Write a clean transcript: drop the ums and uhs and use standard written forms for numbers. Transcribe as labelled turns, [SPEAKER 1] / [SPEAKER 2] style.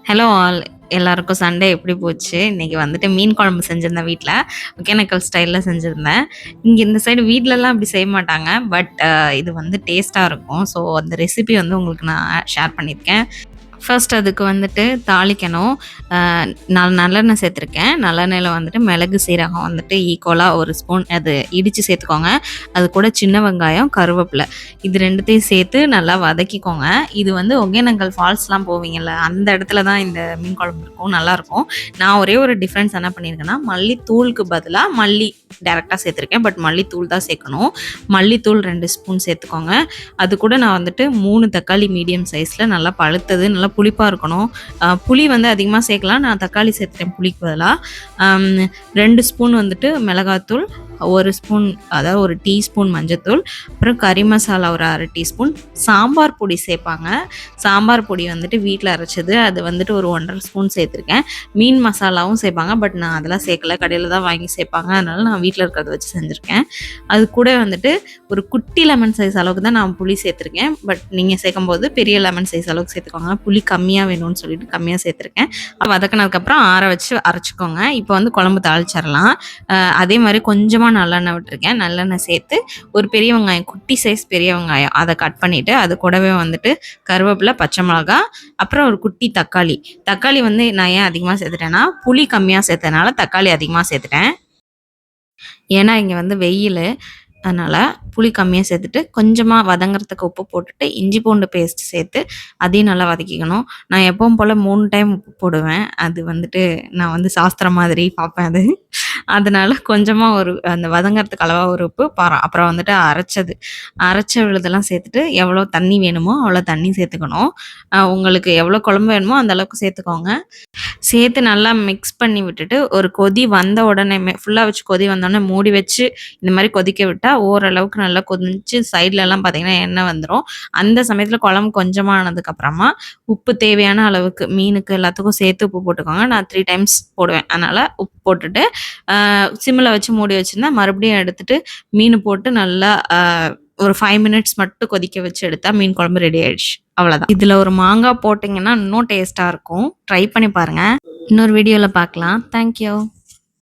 [SPEAKER 1] Hello all, எல்லாருக்கும் Sunday எப்படி போச்சு? இன்னைக்கு வந்துட்டு மீன் குழம்பு செஞ்சிருந்தேன் வீட்ல. ஒகேனக்கல் ஸ்டைல்ல செஞ்சிருந்தேன். இங்க இந்த சைடு வீட்லலாம் அப்படி செய்ய மாட்டாங்க. பட் இது வந்து டேஸ்ட்டா இருக்கும். ஸோ அந்த ரெசிபி வந்து உங்களுக்கு நான் ஷேர் பண்ணியிருக்கேன். ஃபர்ஸ்ட் அதுக்கு வந்துட்டு தாளிக்கணும். அ நான் நல்லெண்ணெய் சேர்த்துருக்கேன். நல்லெண்ணெயில வந்துட்டு மிளகு, சீரகம் வந்துட்டு ஈக்குவலா 1 ஸ்பூன் அது இடிச்சு சேர்த்துக்கோங்க. அது கூட சின்ன வெங்காயம், கருவேப்பில இது 2த்தையும் சேர்த்து நல்லா வதக்கிக்கோங்க. இது வந்து ஒகேனக்கல் ஃபால்ஸ்லாம் போவீங்கல்ல, அந்த இடத்துல தான் இந்த மீன் குழம்பு இருக்கும். நல்லாயிருக்கும். நான் ஒரே ஒரு டிஃப்ரென்ஸ் என்ன பண்ணியிருக்கேன்னா, மல்லித்தூளுக்கு பதிலா மல்லி டைரக்ட்டா சேர்த்துருக்கேன். பட் மல்லித்தூள் தான் சேர்க்கணும். மல்லித்தூள் 2 ஸ்பூன் சேர்த்துக்கோங்க. அது கூட நான் வந்துட்டு 3 தக்காளி மீடியம் சைஸ்ல நல்லா பழுத்தது, நல்லா புளிப்பா இருக்கணும். புளி வந்து அதிகமா சேர்க்கலாம். நான் தக்காளி சேர்த்துட்டேன் புளிக்கு பதிலா. 2 ஸ்பூன் வந்துட்டு மிளகாத்தூள், 1 ஸ்பூன் அதாவது 1 டீஸ்பூன் மஞ்சத்தூள், அப்புறம் கறி மசாலா ஒரு 1/2 டீஸ்பூன், சாம்பார் பொடி சேர்ப்பாங்க. சாம்பார் பொடி வந்துட்டு வீட்ல அரைச்சது. அது வந்துட்டு ஒரு 1 1/2 ஸ்பூன் சேர்த்துருக்கேன். மீன் மசாலாவும் சேர்ப்பாங்க. பட் நான் அதெல்லாம் சேர்க்கல. கடையில தான் வாங்கி சேர்ப்பாங்க. அதனால நான் வீட்ல இருக்கிறத வச்சு செஞ்சுருக்கேன். அது கூட வந்துட்டு ஒரு குட்டி லெமன் சைஸ் அளவுக்கு தான் நான் புளி சேர்த்துருக்கேன். பட் நீங்கள் சேர்க்கும்போது பெரிய லெமன் சைஸ் அளவுக்கு சேர்த்துக்கோங்க. புளி கம்மியாக வேணும்னு சொல்லிட்டு கம்மியாக சேர்த்துருக்கேன். வதக்கினதுக்கப்புறம் ஆற வச்சு அரைச்சிக்கோங்க. இப்போ வந்து குழம்பு தாளிச்சிடலாம். அதே மாதிரி கொஞ்சமாக நல்லெண்ணெய் விட்டுருக்கேன். நல்லெண்ணெய் சேர்த்து ஒரு பெரிய வெங்காயம், குட்டி சைஸ் பெரிய வெங்காயம் அதை கட் பண்ணிவிட்டு அது கூடவே வந்துட்டு கருவேப்பிலை, பச்சை மிளகா, அப்புறம் ஒரு குட்டி தக்காளி. தக்காளி வந்து நான் ஏன் அதிகமாக சேர்த்துட்டேன்னா, புளி கம்மியாக சேர்த்ததுனால தக்காளி அதிகமாக சேர்த்துட்டேன். ஏன்னா இங்கே வந்து வெயில், அதனால் புளி கம்மியாக சேர்த்துட்டு கொஞ்சமாக வதங்குறதுக்கு உப்பு போட்டுட்டு இஞ்சி பூண்டு பேஸ்ட் சேர்த்து அதையும் நல்லா வதக்கிக்கணும். நான் எப்பவும் போல் 3 டைம் உப்பு போடுவேன். அது வந்துட்டு நான் வந்து சாஸ்திரம் மாதிரி பார்ப்பேன் அது. அதனால கொஞ்சமாக ஒரு அந்த வதங்குறதுக்கு அளவாக ஒரு உப்பு, அப்புறம் வந்துட்டு அரைச்ச விழுதெல்லாம் சேர்த்துட்டு எவ்வளோ தண்ணி வேணுமோ அவ்வளோ தண்ணி சேர்த்துக்கணும். உங்களுக்கு எவ்வளோ குழம்பு வேணுமோ அந்த அளவுக்கு சேர்த்துக்கோங்க. சேர்த்து நல்லா மிக்ஸ் பண்ணி விட்டுட்டு ஒரு கொதி வந்த உடனேமே ஃபுல்லாக வச்சு கொதி வந்தோடனே மூடி வச்சு இந்த மாதிரி கொதிக்க விட்டால் ஓரளவுக்கு நல்லா கொதிச்சு சைட்லலாம் பார்த்தீங்கன்னா எண்ணெய் வந்துடும். அந்த சமயத்தில் குழம்பு கொஞ்சமாக ஆனதுக்கப்புறமா உப்பு தேவையான அளவுக்கு மீனுக்கு எல்லாத்துக்கும் சேர்த்து உப்பு போட்டுக்கோங்க. நான் 3 டைம்ஸ் போடுவேன். அதனால் உப்பு போட்டுட்டு சிம்மில் வச்சு மூடி வச்சுருந்தா மறுபடியும் எடுத்துட்டு மீன் போட்டு நல்லா ஒரு 5 மினிட்ஸ் மட்டும் கொதிக்க வச்சு எடுத்தா மீன் குழம்பு ரெடி ஆயிடுச்சு. அவ்வளோதான். இதில் ஒரு மாங்காய் போட்டிங்கன்னா இன்னும் டேஸ்ட்டாக இருக்கும். ட்ரை பண்ணி பாருங்கள். இன்னொரு வீடியோவில் பார்க்கலாம். தேங்க்யூ.